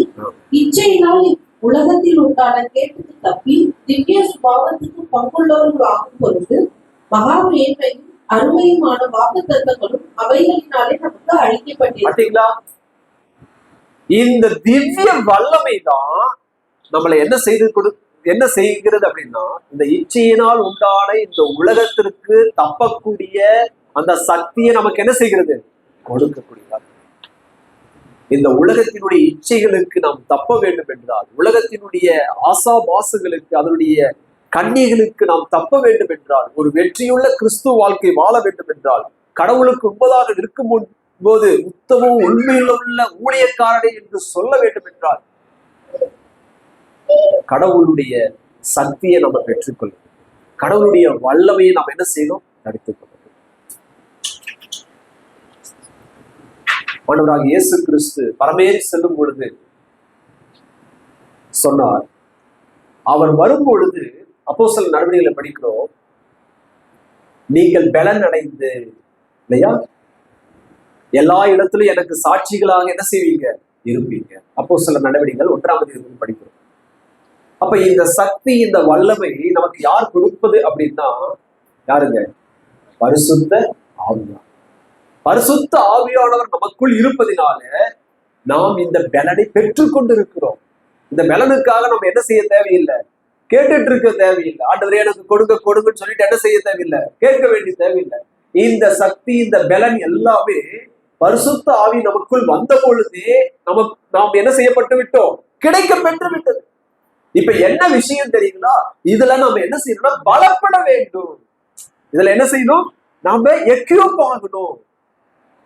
இச்சையினால் உலகத்தில் உண்டான கேட்டுக்கு தப்பி திவ்ய சுபாவத்துக்கு பங்குள்ளவர்கள் ஆகும் பொழுது மகா மேன்மையும் அருமையுமான வாக்கு தத்தங்களும் அவைகளினாலே நமக்கு அளிக்கப்பட்டீங்களா? இந்த திவ்ய வல்லமை தான் நம்மளை என்ன செய்கிறது அப்படின்னா, இந்த இச்சையினால் உண்டான இந்த உலகத்திற்கு தப்பக்கூடிய அந்த சக்தியை நமக்கு என்ன செய்கிறது? கொடுக்கக்கூடியதா. இந்த உலகத்தினுடைய இச்சைகளுக்கு நாம் தப்ப வேண்டும் என்றால், உலகத்தினுடைய ஆசாபாசுகளுக்கு, அதனுடைய கண்ணிகளுக்கு நாம் தப்ப வேண்டும் என்றால், ஒரு வெற்றியுள்ள கிறிஸ்துவ வாழ்க்கை வாழ வேண்டும் என்றால், கடவுளுக்கு உண்மையாக இருக்கும் போது உத்தமும் உண்மையுள்ள ஊழியக்காரனே என்று சொல்ல வேண்டும் என்றால், கடவுளுடைய சக்தியை நம்ம பெற்றுக்கொள்ளும், கடவுளுடைய வல்லமையை நாம் என்ன செய்யணும், எடுத்துக்கொள்ளும். ஆண்டவராக இயேசு கிறிஸ்து பரமேறி செல்லும் பொழுது சொன்னார், அவர் வரும்பொழுது அப்போஸ்தலர் நடவடிக்கைகளை படிக்கிறோம், நீங்கள் பலன் அடைந்து இல்லையா எல்லா இடத்திலும் எனக்கு சாட்சிகளாக என்ன செய்வீங்க, இருப்பீங்க. அப்போஸ்தலர் நடவடிக்கைகள் 1ஆம் அதிகாரம் படிக்கிறோம். அப்ப இந்த சக்தி, இந்த வல்லமை நமக்கு யார் கொடுப்பது அப்படின்னா யாருங்க? பரிசுத்த ஆவியானவர். பரிசுத்த ஆவியானவர் நமக்குள் இருப்பதினால நாம் இந்த பலனை பெற்றுக்கொண்டிருக்கிறோம். இந்த பலனுக்காக நம்ம என்ன செய்ய தேவையில்லை, கேட்டுட்டு இருக்க தேவையில்லை. ஆண்டவரே எனக்கு கொடுங்க கொடுங்கன்னு சொல்லிட்டு என்ன செய்ய தேவையில்லை, கேட்க வேண்டிய தேவையில்லை. இந்த சக்தி, இந்த பலன் எல்லாமே பரிசுத்த ஆவி நமக்குள் வந்த பொழுதே நாம் என்ன செய்யப்பட்டு விட்டோம், கிடைக்க பெற்று விட்டது. இப்ப என்ன விஷயம் தெரியுங்களா, இதுல நம்ம என்ன செய்யணும்னா பலப்பட வேண்டும். இதுல என்ன செய்யணும், நாம எக்யூப் ஆகணும்.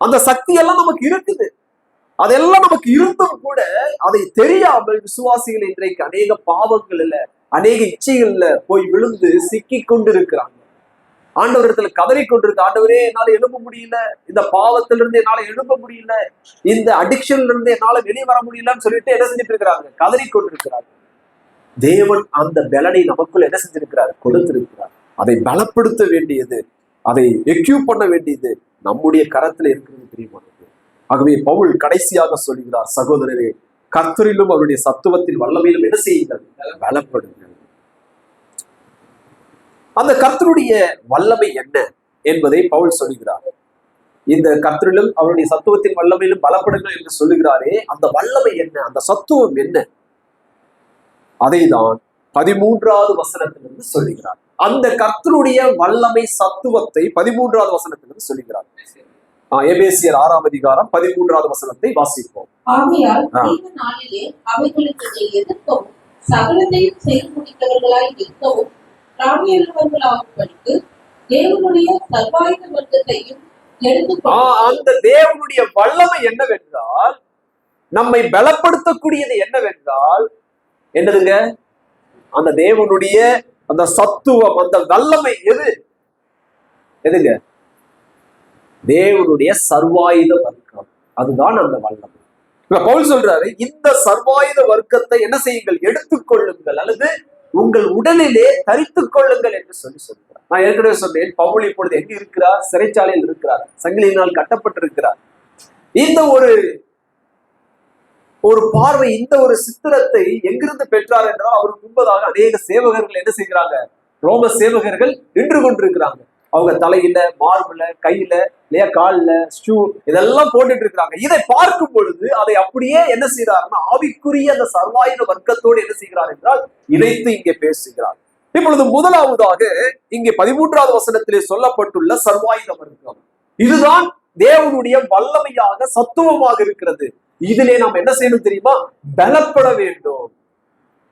அந்த சக்தி எல்லாம் நமக்கு இருக்குது. அதெல்லாம் நமக்கு இருந்தும் கூட அதை தெரியாமல் விசுவாசிகள் இன்றைக்கு அநேக பாவங்கள்ல, அநேக இச்சைகள்ல போய் விழுந்து சிக்கி கொண்டு இருக்கிறாங்க. ஆண்டவரத்துல கதறி கொண்டிருக்க, ஆண்டவரே என்னால எழும்ப முடியல, இந்த பாவத்திலிருந்து என்னால எழும்ப முடியல, இந்த அடிக்ஷன்ல இருந்து என்னால வெளியே வர முடியலன்னு சொல்லிட்டு என்ன செஞ்சுட்டு இருக்கிறாங்க, கதறி கொண்டிருக்கிறாங்க. தேவன் அந்த பலனை நமக்குள்ள என்ன செஞ்சிருக்கிறார், கொடுத்திருக்கிறார். அதை பலப்படுத்த வேண்டியது, அதை எக்யூப் பண்ண வேண்டியது நம்முடைய கரத்துல இருக்கிறது தெரியுமானது. ஆகவே பவுல் கடைசியாக சொல்கிறார், சகோதரரே கர்த்தரிலும் அவருடைய சத்துவத்தின் வல்லமையிலும் என்ன செய்யுங்கள், பலப்படுங்கள். அந்த கர்த்தருடைய வல்லமை என்ன என்பதை பவுல் சொல்கிறார். இந்த கர்த்தரிலும் அவருடைய சத்துவத்தின் வல்லமையிலும் பலப்படுங்கள் என்று சொல்லுகிறாரே, அந்த வல்லமை என்ன, அந்த சத்துவம் என்ன, அதைதான் 13வது வசனத்திலிருந்து சொல்லுகிறார். அந்த கர்த்தருடைய வல்லமை சத்துவத்தை 13வது வசனத்திலிருந்து சொல்லுகிறார். எபேசியர் 6ஆம் அதிகாரம் 13வது வசனத்தை வாசிப்போம். ஆகையால் இந்த நாளிலே அவைகளுக்கு எதிர்க்கவும் சகலத்தையும் செய்து முடித்தவர்களாய் இருக்கவும் ராணியர்களாகும்படிக்கு தேவனுடைய சர்வாயுத வர்க்கத்தையும் அந்த தேவனுடைய வல்லமை என்னவென்றால், நம்மை பலப்படுத்தக்கூடியது என்னவென்றால் என்னதுங்க, அந்த தேவனுடைய அந்த சத்துவம், அந்த வல்லமை எதுங்க, தேவனுடைய சர்வாயுத வர்க்கம், அதுதான் அந்த வல்லமை. இப்ப பவுல் சொல்றாரு, இந்த சர்வாயுத வர்க்கத்தை என்ன செய்யுங்கள், எடுத்துக்கொள்ளுங்கள், அல்லது உங்கள் உடலிலே தரித்துக் கொள்ளுங்கள் என்று சொல்கிறார். நான் ஏற்கனவே சொன்னேன், பவுல் இப்பொழுது எங்க இருக்கிறார், சிறைச்சாலையில் இருக்கிறார், சங்கிலியினால் கட்டப்பட்டிருக்கிறார். இந்த ஒரு பார்வை, இந்த ஒரு சித்திரத்தை எங்கிருந்து பெற்றார் என்றால், அவருக்கு முன்பதாக அநேக சேவகர்கள் என்ன செய்கிறாங்க, ரோம சேவகர்கள் நின்று கொண்டிருக்கிறாங்க. அவங்க தலையில, மார்புல, கையில, இல்லையா காலில் ஷூ இதெல்லாம் போட்டுட்டு இருக்கிறாங்க. இதை பார்க்கும் பொழுது அதை அப்படியே என்ன செய்யறாருன்னா, ஆவிக்குரிய அந்த சர்வாயுத வர்க்கத்தோடு என்ன செய்கிறார் என்றால் இணைத்து இங்கே பேசுகிறார். இப்பொழுது முதலாவதாக இங்கே 13வது வசனத்திலே சொல்லப்பட்டுள்ள சர்வாயுத வர்க்கம், இதுதான் தேவனுடைய வல்லமையாக சத்துவமாக இருக்கிறது. இதிலே நாம் என்ன செய்யணும் தெரியுமா, பலப்பட வேண்டும்.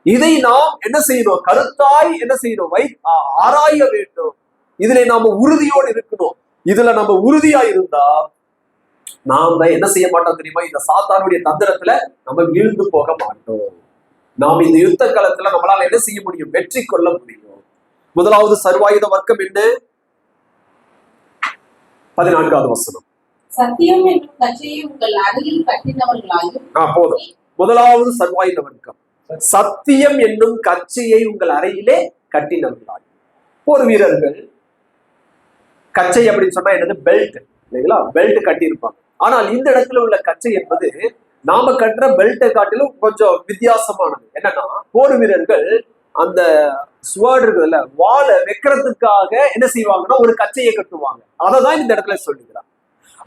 இதை நாம் என்ன செய்யணும், கருத்தாய் என்ன செய்யணும், ஆராய வேண்டும். இதுல நாம உறுதியோடு இருக்கணும். இதுல நம்ம உறுதியா இருந்தா நாம என்ன செய்ய மாட்டோம் தெரியுமா, இந்த சாத்தானுடைய தந்திரத்துல நம்ம வீழ்ந்து போக மாட்டோம். நாம் இந்த யுத்த காலத்துல நம்மளால என்ன செய்ய முடியும், வெற்றி கொள்ள முடியும். முதலாவது சர்வாயுத வர்க்கம் என்ன, 14வது வசனம். சத்தியம் என்னும் கச்சையை உங்கள் அறையில் கட்டினவர்களாயும். போதும். முதலாவது சர்வாயுத வர்க்கம், சத்தியம் என்னும் கச்சையை உங்கள் அறையிலே கட்டினவர்களாயும். போர் வீரர்கள் கச்சை அப்படின்னு சொன்னா என்னது, பெல்ட் இல்லைங்களா, பெல்ட் கட்டி இருப்பாங்க. ஆனால் இந்த இடத்துல உள்ள கச்சை என்பது நாம கட்டுற பெல்ட்டை காட்டிலும் கொஞ்சம் வித்தியாசமானது. என்னன்னா, போர் வீரர்கள் அந்த ஸ்வர்ட் இருக்குதுல்ல, வாளை வைக்கிறதுக்காக என்ன செய்வாங்கன்னா ஒரு கச்சையை கட்டுவாங்க. அதை தான் இந்த இடத்துல சொல்லுகிறார்.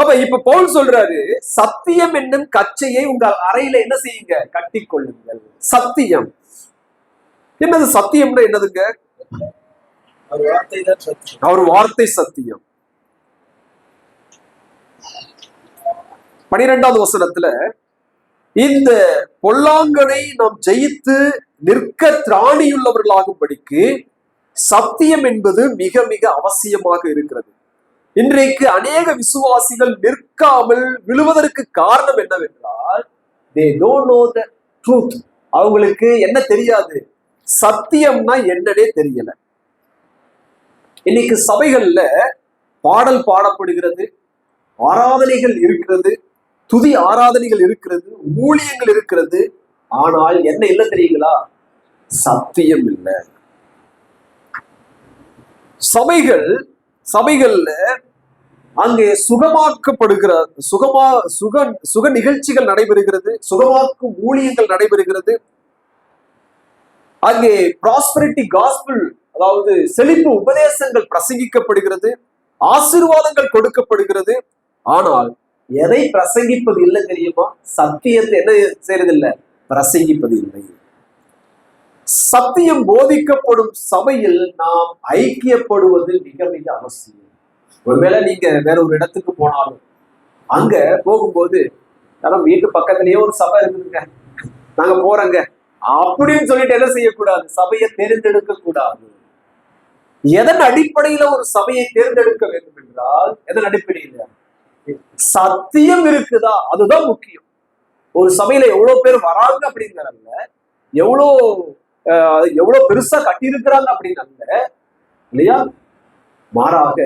அப்ப இப்ப பவுல் சொல்றாரு, சத்தியம் என்னும் கச்சையை உங்கள் அறையில என்ன செய்யுங்க, கட்டி கொள்ளுங்கள். சத்தியம் என்னது, சத்தியம்னா என்னதுங்க, அவர் வார்த்தை சத்தியம். 12வது வசனத்துல, இந்த பொல்லாங்கனை நாம் ஜெயித்து நிற்க திராணியுள்ளவர்களாகும்படிக்கு சத்தியம் என்பது மிக மிக அவசியமாக இருக்கிறது. இன்றைக்கு அநேக விசுவாசிகள் நிற்காமல் விழுவதற்கு காரணம் என்னவென்றால், they don't know the truth. அவங்களுக்கு என்ன தெரியாது, சத்தியம்னா என்னன்னே தெரியல. இன்னைக்கு சபைகள்ல பாடல் பாடப்படுகிறது, ஆராதனைகள் இருக்கிறது, துதி ஆராதனைகள் இருக்கிறது, ஊழியங்கள் இருக்கிறது. ஆனால் என்ன இல்லை தெரியுங்களா? சத்தியம் இல்லை. சபைகள்ல அங்கே சுகமாக்கப்படுகிற சுக நிகழ்ச்சிகள் நடைபெறுகிறது, சுகமாக்கும் ஊழியங்கள் நடைபெறுகிறது. அங்கே ப்ராஸ்பரிட்டி காஸ்பிள், அதாவது செழிப்பு உபதேசங்கள் பிரசங்கிக்கப்படுகிறது, ஆசீர்வாதங்கள் கொடுக்கப்படுகிறது. ஆனால் எதை பிரசங்கிப்பது இல்லை தெரியுமா? சத்தியத்தை என்ன செய்யறதில்லை, பிரசங்கிப்பது இல்லை. சத்தியம் போதிக்கப்படும் சபையில் நாம் ஐக்கியப்படுவது மிக மிக அவசியம். ஒருவேளை நீங்க வேற ஒரு இடத்துக்கு போனாலும் அங்க போகும்போது வீட்டு பக்கத்திலேயே ஒரு சபை இருக்குதுங்க, நாங்க போறோங்க அப்படின்னு சொல்லிட்டு என்ன செய்யக்கூடாது, சபையை தேர்ந்தெடுக்க கூடாது. எதன் அடிப்படையில ஒரு சபையை தேர்ந்தெடுக்க வேண்டும் என்றால், எதன் அடிப்படையில? சத்தியம் இருக்குதா, அதுதான் முக்கியம். ஒரு சபையில எவ்வளவு பேர் வராங்க அப்படிங்கிறல்ல, எவ்வளவு பெருசா கட்டியிருக்கிறாங்க அப்படின்னாங்க இல்லையா, மாறாக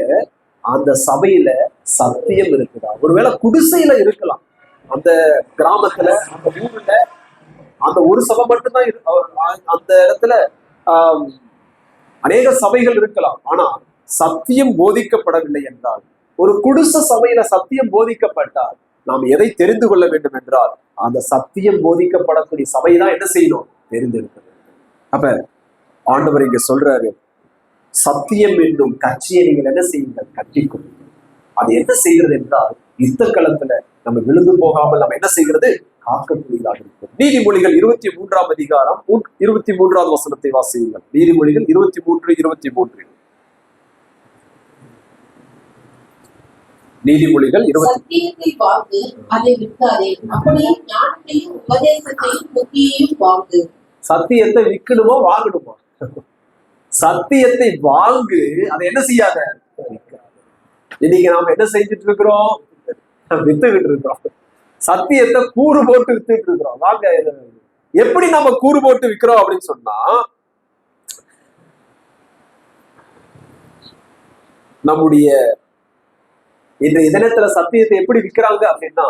அந்த சபையில சத்தியம் இருக்குதா. ஒருவேளை குடிசையில இருக்கலாம், அந்த கிராமத்துல, அந்த ஊர்ல அந்த ஒரு சபை மட்டும்தான் அந்த இடத்துல அநேக சபைகள் இருக்கலாம். ஆனா சத்தியம் போதிக்கப்படவில்லை என்றால், ஒரு குடிசை சபையில சத்தியம் போதிக்கப்பட்டால் நாம் எதை தெரிந்து கொள்ள வேண்டும் என்றால், அந்த சத்தியம் போதிக்கப்படக்கூடிய சபை தான் என்ன செய்யணும், தெரிந்தெடுக்க வேண்டும். அப்ப ஆண்டவர் இங்க சொல்றாரு, சத்தியம் என்னும் கட்சியை நீங்கள் என்ன செய்யுங்கள், கட்டிக்கொள்ளுங்கள். அது என்ன செய்கிறது என்றால், யுத்த களத்துல நம்ம விழுந்து போகாமல் நம்ம என்ன செய்கிறது, காக்கக்கூடியதாக இருக்கும். நீதிமொழிகள் 23ஆம் அதிகாரம் 23வது வசனத்தை வாசியுங்கள். நீதிமொழிகள் 23:23. நீதிமொழிகள் சத்தியத்தை வாங்கு, அதை விற்காதே. அப்படியே ஞானத்தையும் உபதேசத்தையும் புத்தியையும் வாங்கு. சத்தியத்தை விற்கணுமோ வாங்கணுமா? சத்தியத்தை வாங்கு, அதை என்ன செய்யாத. இன்னைக்கு நாம என்ன செஞ்சுட்டு இருக்கிறோம், வித்துக்கிட்டு இருக்கிறோம். சத்தியத்தை கூறு போட்டு வித்துட்டு இருக்கிறோம். வாங்க, எப்படி நம்ம கூறு போட்டு விற்கிறோம் அப்படின்னு சொன்னா, நம்முடைய இன்றைய தினத்துல சத்தியத்தை எப்படி விற்கிறாங்க அப்படின்னா,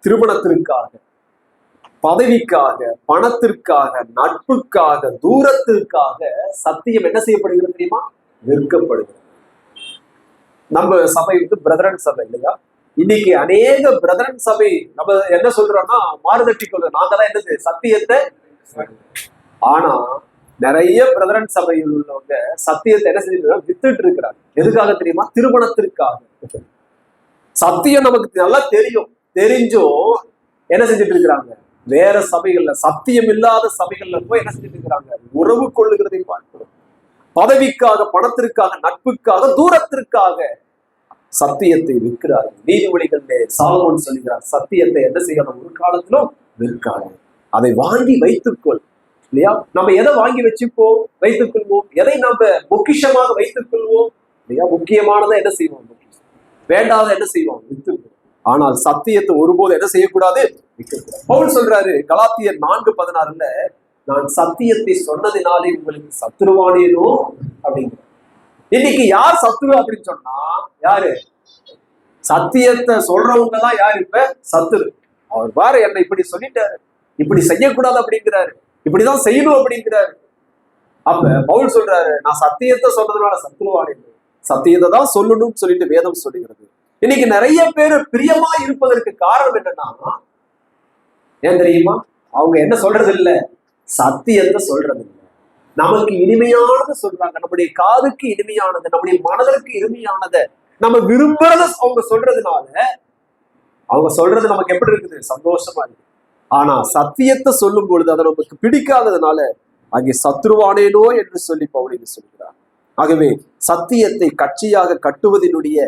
திருமணத்திற்காக, பதவிக்காக, பணத்திற்காக, நட்புக்காக, தூரத்திற்காக சத்தியம் என்ன செய்யப்படுகிறது தெரியுமா, விற்கப்படுகிறது. நம்ம சபை பிரதரன் சபை இல்லையா, இன்னைக்கு அநேக பிரதரன் சபை நம்ம என்ன சொல்றோம்னா, மாறுதட்டி கொள்ள நாங்க தான் என்னது, சத்தியத்தை. ஆனா நிறைய பிரதரன் சபையில் உள்ளவங்க சத்தியத்தை என்ன செஞ்சுட்டு வித்துட்டு இருக்கிறாங்க. எதுக்காக தெரியுமா, திருமணத்திற்காக. சத்தியம் நமக்கு நல்லா தெரிஞ்சும் என்ன செஞ்சுட்டு இருக்கிறாங்க, வேற சபைகள்ல, சத்தியம் இல்லாத சபைகள்ல போய் என்ன செஞ்சுட்டு இருக்கிறாங்க, உறவு கொள்ளுகிறதை பார்க்கிறோம். பதவிக்காக, பணத்திற்காக, நட்புக்காக, தூரத்திற்காக சத்தியத்தை விற்கிறார்கள். நீதிமொழிகளிலே சாலமோன் சொல்கிறார், சத்தியத்தை என்ன செய்யணும், ஒரு காலத்திலும் விற்காது, அதை வாங்கி வைத்துக்கொள். இல்லையா, நம்ம எதை வாங்கி வைத்துக் கொள்வோம், எதை நம்ம பொக்கிஷமாக வைத்துக் கொள்வோம் இல்லையா, முக்கியமானதை என்ன செய்வோம், வேண்டாத என்ன செய்வோம், வித்துக்கொள்வோம். ஆனால் சத்தியத்தை ஒருபோது என்ன செய்யக்கூடாது, விற்கக்கூடாது. பவுல் சொல்றாரு கலாத்தியர் 4:16, நான் சத்தியத்தை சொன்னதினாலே உங்களுக்கு சத்துருவானேனோ அப்படிங்கிற. இன்னைக்கு யார் சத்துரு அப்படின்னு சொன்னா, யாரு? சத்தியத்தை சொல்றவங்க தான் யாரு இப்ப சத்துரு. அவர் பாரு என்னை இப்படி சொல்லிட்டாரு, இப்படி செய்யக்கூடாது அப்படிங்கிறாரு, இப்படிதான் செய்யணும் அப்படிங்கிறாரு. அப்ப பவுல் சொல்றாரு, நான் சத்தியத்தை சொன்னதுனால சத்துருவானே, சத்தியத்தை தான் சொல்லணும்னு சொல்லிட்டு வேதம் சொல்லுகிறது. இன்னைக்கு நிறைய பேர் பிரியமா இருப்பதற்கு காரணம் என்னன்னா, ஏன் தெரியுமா, அவங்க என்ன சொல்றது இல்ல, சத்தியத்தை சொல்றது இல்லை. நமக்கு இனிமையானது சொல்றாங்க, நம்முடைய காதுக்கு இனிமையானது, நம்முடைய மனதிற்கு இனிமையானதை நம்ம விரும்புறத அவங்க சொல்றதுனால, அவங்க சொல்றது நமக்கு எப்படி இருக்குது, சந்தோஷமா இருக்கு. ஆனா சத்தியத்தை சொல்லும் பொழுது அதை நமக்கு பிடிக்காததுனால அங்கே சத்ருவானேனோ என்று சொல்லி பவுல் சொல்கிறார். ஆகவே சத்தியத்தை கட்சியாக கட்டுவதனுடைய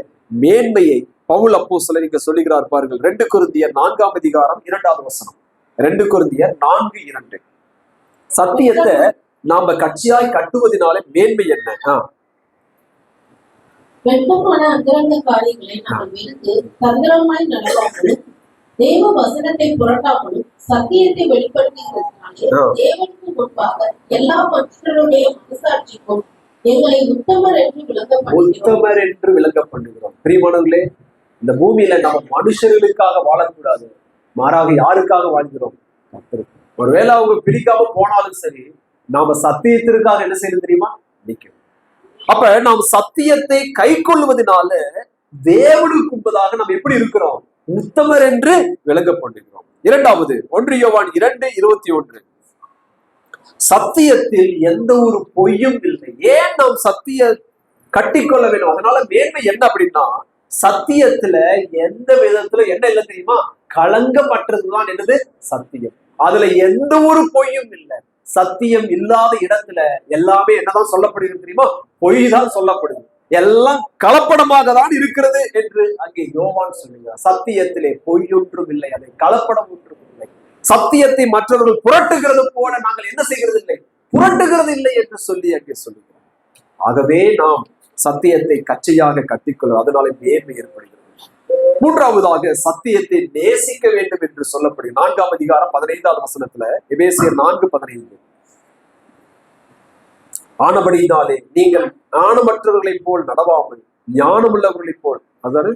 மேன்மையை பவுல் அப்போஸ்தலர் இங்க சொல்லுகிறார் பாருங்கள். 2 கொரிந்தியர் 4ஆம் அதிகாரம் 2வது வசனம். 2 கொரிந்தியர் 4:2. சத்தியத்தை நாம கட்சியாய் கட்டுவதனால மேன்மை என்ன? வெட்கமான அந்தரங்க காரியங்களை நாம் வெறுத்து தந்திரமாய் நடவாமலும், தேவ வசனத்தை புரட்டாமலும், சத்தியத்தை வெளிப்படுத்துகிறதுனால நாளிலே தேவனுக்கு முன்பாக எல்லா மனுஷருடைய மனசாட்சிக்கும் எங்களை உத்தமர் என்று உத்தமர் என்று விளங்க பண்ணுகிறோம். பிரியமானவர்களே, இந்த பூமியில நம்ம மனுஷர்களுக்காக வாழக்கூடாது, மாறாக யாருக்காக வாழ்கிறோம்? கர்த்தருக்கு. ஒருவேளை அவங்க பிடிக்காம போனாலும் சரி, நாம சத்தியத்திற்காக என்ன செய்யணும் தெரியுமா? நிற்கும். அப்ப நாம் சத்தியத்தை கை கொள்வதனால தேவனுக்கு முன்பதாக நாம் எப்படி இருக்கிறோம்? உத்தமர் என்று விளங்க பண்ணுகிறோம். இரண்டாவது 1 யோவான் 2:21, சத்தியத்தில் எந்த ஒரு பொய்யும் இல்லை. ஏன் நாம் சத்திய கட்டிக்கொள்ள வேண்டும்? அதனால மேன்மை என்ன அப்படின்னா, சத்தியத்துல எந்த விதத்துல என்ன இல்லை தெரியுமா? களங்கமற்றதுதான் என்னது? சத்தியம். அதுல எந்த ஒரு பொய்யும் இல்லை. சத்தியம் இல்லாத இடத்துல எல்லாமே என்னதான் சொல்லப்படுகிறது தெரியுமா? பொய் தான் சொல்லப்படுது. எல்லாம் கலப்படமாக தான் இருக்கிறது என்று அங்கே யோவான் சொல்லுகிறார். சத்தியத்திலே பொய் ஒன்றும் இல்லை, அதை கலப்படம் ஒன்றும் இல்லை. சத்தியத்தை மற்றவர்கள் புரட்டுகிறது போல நாங்கள் என்ன செய்கிறது இல்லை? புரட்டுகிறது இல்லை என்று சொல்லி அங்கே சொல்லுகிறார். ஆகவே நாம் சத்தியத்தை கச்சையாக கட்டிக்கொள்ளும், அதனால மேன்மை ஏற்படுகிறது. மூன்றாவதாக சத்தியத்தை நேசிக்க வேண்டும் என்று சொல்லப்படும் 4ஆம் அதிகாரம் 15வது வசனத்துல, எபேசியர் 4:15, ஆனபடியினாலே நீங்கள் ஞானமற்றவர்களைப் போல் நடவாமல் ஞானமுள்ளவர்களைப் போல், அதாவது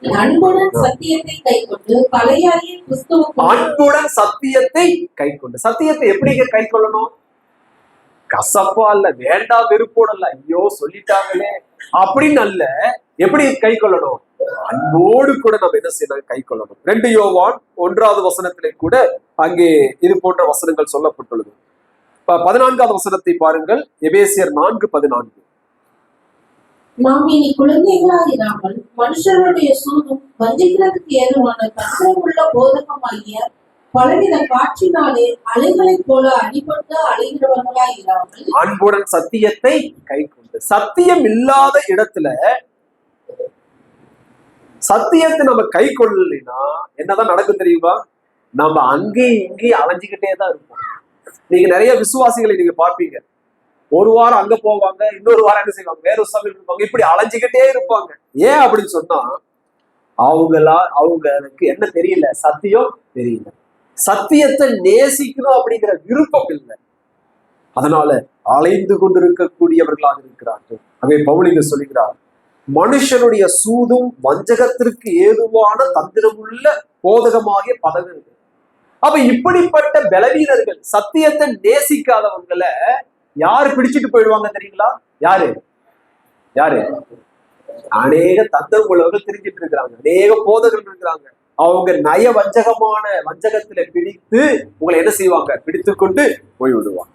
அன்புடன் சத்தியத்தை கைக்கொண்டு பழையாறிய கிறிஸ்துவுக்குள் அன்புடன் சத்தியத்தை கைக்கொண்டு. சத்தியத்தை எப்படி கை கொள்ளணும்? கசப்பா இல்ல, வேண்டாம் வெறுப்போட இல்ல, ஐயோ சொல்லிட்டாங்களே அப்படின்னு அல்ல. எப்படி கை கொள்ளணும்? அன்போடு கூட நம்ம என்ன செய்யணும்? கை கொள்ளணும். 2 யோவான் 1வது வசனத்திலே கூட அங்கே இது போன்ற வசனங்கள் சொல்லப்பட்டுள்ளது. 14வது வசனத்தை பாருங்கள், எபேசியர் 4:14, நாம் இனி குழந்தைகளாயிராமல் மனுஷருடைய சூதும் வஞ்சிக்கிறதுக்கு ஏதுவான தந்திரமுள்ள போதகமாகிய பலவித காற்றினாலே அலைகளைப் போல அடிபட்டு அலைகிறவர்களாயிராமல் அன்புடன் சத்தியத்தை கை கொண்டு. சத்தியம் இல்லாத இடத்துல சத்தியத்தை நம்ம கை கொள்ளலைன்னா என்னதான் நடக்கும் தெரியுமா? நம்ம அங்கேயும் இங்கேயும் அலைஞ்சுக்கிட்டே தான் இருப்போம். நீங்க நிறைய விசுவாசிகளை நீங்க பார்ப்பீங்க, ஒரு வாரம் அங்க போவாங்க, இன்னொரு வாரம் என்ன செய்வாங்க? வேற சபையில் இருப்பாங்க, இப்படி அலைஞ்சுக்கிட்டே இருப்பாங்க. ஏன் அப்படின்னு சொன்னா, அவங்களுக்கு என்ன தெரியல? சத்தியம் தெரியல. சத்தியத்தை நேசிக்கணும் அப்படிங்கிற விருப்பம் இல்லை. அதனால அலைந்து கொண்டிருக்கக்கூடியவர்களாக இருக்கிறார்கள். அவை பவுலிங்க சொல்லுகிறார், மனுஷனுடைய சூதும் வஞ்சகத்திற்கு ஏதுவான தந்திரமுள்ள போதகமாகிய பதவி. அப்ப இப்படிப்பட்ட பலவீனர்கள், சத்தியத்தை நேசிக்காதவங்களை யாரு பிடிச்சிட்டு போயிடுவாங்க தெரியுங்களா? யாரு யாரு? அநேக தந்திரம் உள்ளவர்கள் தெரிஞ்சிட்டு இருக்கிறாங்க, அநேக போதகர்கள் இருக்கிறாங்க. அவங்க நய வஞ்சகத்துல பிடித்து உங்களை என்ன செய்வாங்க? பிடித்து கொண்டு போய் விடுவாங்க.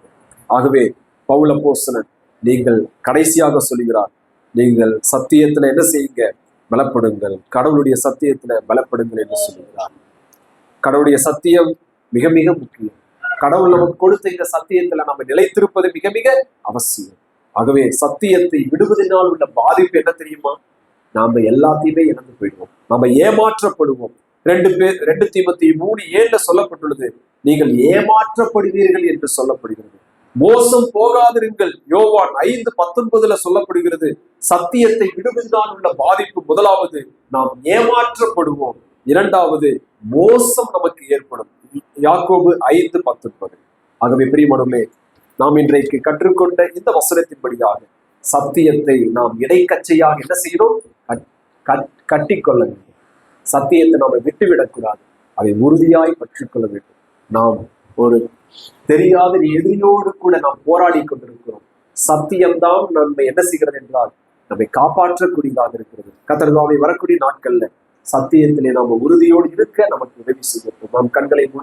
ஆகவே பவுல் அப்போஸ்தலன் நீங்கள் கடைசியாக சொல்லுகிறார், நீங்கள் சத்தியத்துல என்ன செய்யுங்க? பலப்படுங்கள், கடவுளுடைய சத்தியத்துல பலப்படுங்கள் என்று சொல்லுகிறார். கடவுளுடைய சத்தியம் மிக மிக முக்கியம். கடவுள் நமக்கு கொடுத்த இந்த சத்தியத்துல நம்ம நிலைத்திருப்பது மிக மிக அவசியம். ஆகவே சத்தியத்தை விடுவதனால் உள்ள பாதிப்பு என்ன தெரியுமா? நாம எல்லாத்தையுமே இழந்து போயிடுவோம், நம்ம ஏமாற்றப்படுவோம். 2 தீமோத்தேயு 3:7 சொல்லப்பட்டுள்ளது, நீங்கள் ஏமாற்றப்படுவீர்கள் என்று சொல்லப்படுகிறது. மோசம் போகாதிருங்கள். யோவான் 5:19 சொல்லப்படுகிறது, சத்தியத்தை விடுவதனால் உள்ள பாதிப்பு முதலாவது நாம் ஏமாற்றப்படுவோம், இரண்டாவது மோசம் நமக்கு ஏற்படும். யாக்கோபு 5:19. ஆகவே பிரியமானவர்களே, நாம் இன்றைக்கு கற்றுக்கொண்ட இந்த வசனத்தின்படியாக சத்தியத்தை நாம் இடைக்கச்சையாக என்ன செய்யணும்? கட்டிக்கொள்ள வேண்டும். சத்தியத்தை நாம விட்டுவிடக்கூடாது, அதை உறுதியாய் பற்றிக்கொள்ள வேண்டும். நாம் ஒரு தெரியாத எதிரியோடு கூட நாம் போராடி கொண்டிருக்கிறோம். சத்தியம்தான் நம்மை என்ன செய்கிறது என்றால் நம்மை காப்பாற்றக்கூடியதாக இருக்கிறது. கர்த்தர் தாமே வரக்கூடிய நாட்கள்ல சத்தியத்திலே நாம் உறுதியோடு இருக்க நமக்கு உதவி செய்யட்டும். நாம் கண்களை